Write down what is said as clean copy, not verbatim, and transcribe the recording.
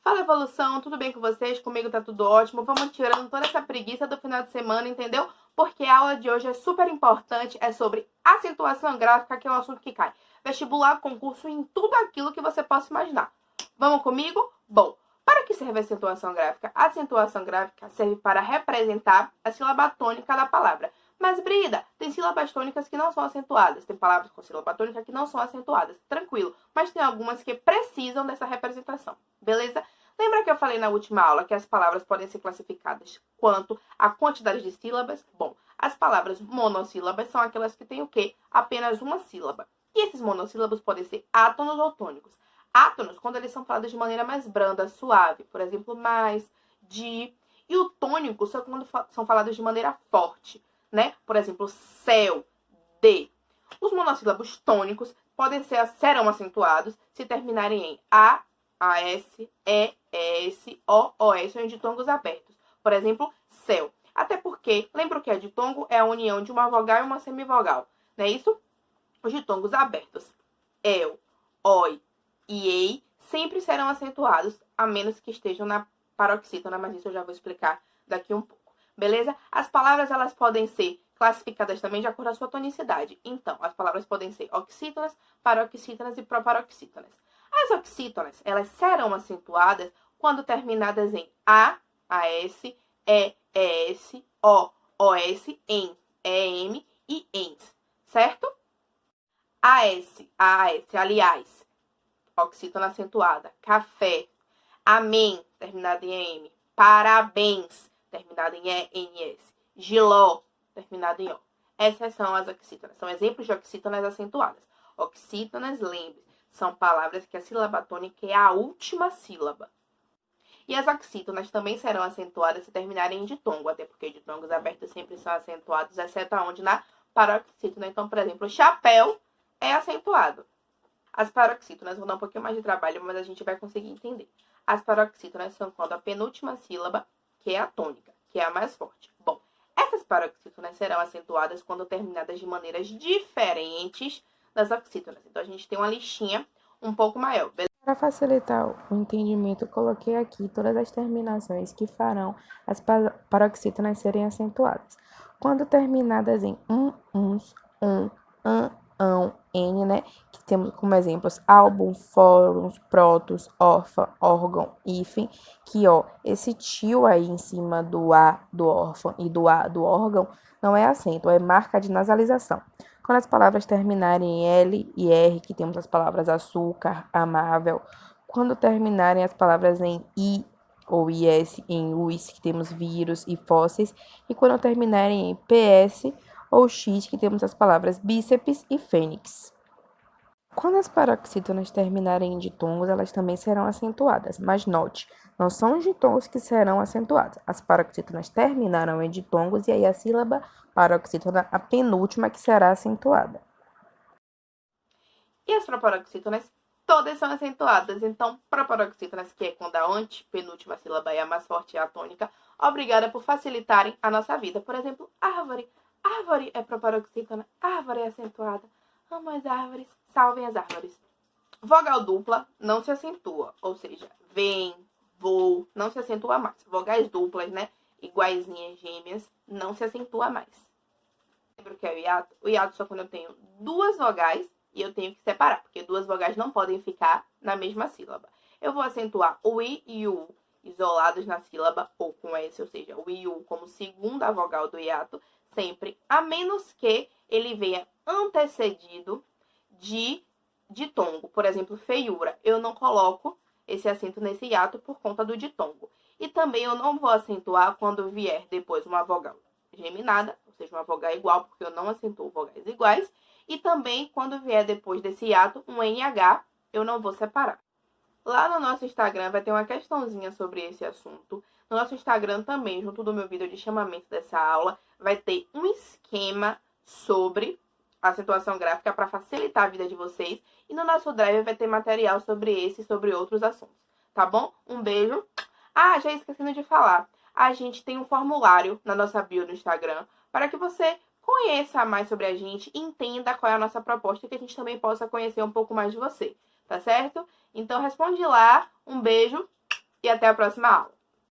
Fala, evolução, tudo bem com vocês? Comigo tá tudo ótimo. Vamos tirando toda essa preguiça do final de semana, entendeu? Porque a aula de hoje é super importante, é sobre acentuação gráfica, que é um assunto que cai vestibular, concurso, em tudo aquilo que você possa imaginar. Vamos comigo? Bom, para que serve a acentuação gráfica? A acentuação gráfica serve para representar a sílaba tônica da palavra. Mas, Brida, tem sílabas tônicas que não são acentuadas. Tem palavras com sílaba tônica que não são acentuadas. Tranquilo. Mas tem algumas que precisam dessa representação. Beleza? Lembra que eu falei na última aula que as palavras podem ser classificadas quanto à quantidade de sílabas? Bom, as palavras monossílabas são aquelas que têm o quê? Apenas uma sílaba. E esses monossílabos podem ser átonos ou tônicos. Átonos, quando eles são falados de maneira mais branda, suave. Por exemplo, mais, de. E o tônico são quando são falados de maneira forte, né? Por exemplo, céu, de. Os monossílabos tônicos serão acentuados se terminarem em A, AS, ES, OS ou em ditongos abertos. Por exemplo, céu. Até porque, lembra que a ditongo é a união de uma vogal e uma semivogal, não é isso? Os ditongos abertos, el, oi e ei, sempre serão acentuados, a menos que estejam na paroxítona, mas isso eu já vou explicar daqui um pouco. Beleza? As palavras, elas podem ser classificadas também de acordo com a sua tonicidade. Então, as palavras podem ser oxítonas, paroxítonas e proparoxítonas. As oxítonas, elas serão acentuadas quando terminadas em A, AS, ES, OS, em, EM e ENS, certo? AS, aliás, oxítona acentuada. Café, amém, terminado em M. Parabéns, terminado em ENS. Giló, terminado em O. Essas são as oxítonas. São exemplos de oxítonas acentuadas. Oxítonas, lembre, são palavras que a sílaba tônica é a última sílaba. E as oxítonas também serão acentuadas se terminarem em ditongo, até porque ditongos abertos sempre são acentuados, exceto aonde na paroxítona. Então, por exemplo, chapéu é acentuado. As paroxítonas vão dar um pouquinho mais de trabalho, mas a gente vai conseguir entender. As paroxítonas são quando a penúltima sílaba, que é a tônica, que é a mais forte. Bom, essas paroxítonas serão acentuadas quando terminadas de maneiras diferentes das oxítonas. Então, a gente tem uma listinha um pouco maior, beleza? Para facilitar o entendimento, eu coloquei aqui todas as terminações que farão as paroxítonas serem acentuadas. Quando terminadas em uns, ão, n, né? Que temos como exemplos álbum, fóruns, prótos, órfã, órgão, hífen, que, ó, esse tio aí em cima do A do órfão e do A do órgão não é acento, é marca de nasalização. Quando as palavras terminarem em L e R, que temos as palavras açúcar, amável. Quando terminarem as palavras em I ou IS, em US, que temos vírus e fósseis. E quando terminarem em PS ou X, que temos as palavras bíceps e fênix. Quando as paroxítonas terminarem em ditongos, elas também serão acentuadas, mas note, não são os ditongos que serão acentuados. As paroxítonas terminarão em ditongos e aí a sílaba paroxítona, a penúltima, que será acentuada. E as proparoxítonas, todas são acentuadas. Então, proparoxítonas, que é quando a antepenúltima sílaba é a mais forte e a tônica, obrigada por facilitarem a nossa vida. Por exemplo, árvore. Árvore é proparoxítona, árvore é acentuada. Amo as árvores, salvem as árvores. Vogal dupla não se acentua, ou seja, vem, vou, não se acentua mais. Vogais duplas, né, iguaizinhas, gêmeas, não se acentua mais. Lembra o que é o hiato? O hiato só quando eu tenho duas vogais e eu tenho que separar, porque duas vogais não podem ficar na mesma sílaba. Eu vou acentuar o I e o U isolados na sílaba, ou com S, ou seja, o I e o U como segunda vogal do hiato, sempre, a menos que ele venha antecedido de ditongo. Por exemplo, feiura. Eu não coloco esse acento nesse hiato por conta do ditongo. E também eu não vou acentuar quando vier depois uma vogal geminada, ou seja, uma vogal igual, porque eu não acentuo vogais iguais. E também quando vier depois desse hiato um NH, eu não vou separar. Lá no nosso Instagram vai ter uma questãozinha sobre esse assunto. No nosso Instagram também, junto do meu vídeo de chamamento dessa aula, vai ter um esquema sobre a acentuação gráfica para facilitar a vida de vocês. E no nosso Drive vai ter material sobre esse e sobre outros assuntos. Tá bom? Um beijo. Ah, já esquecendo de falar. A gente tem um formulário na nossa bio no Instagram para que você conheça mais sobre a gente, entenda qual é a nossa proposta e que a gente também possa conhecer um pouco mais de você. Tá certo? Então responde lá. Um beijo e até a próxima aula.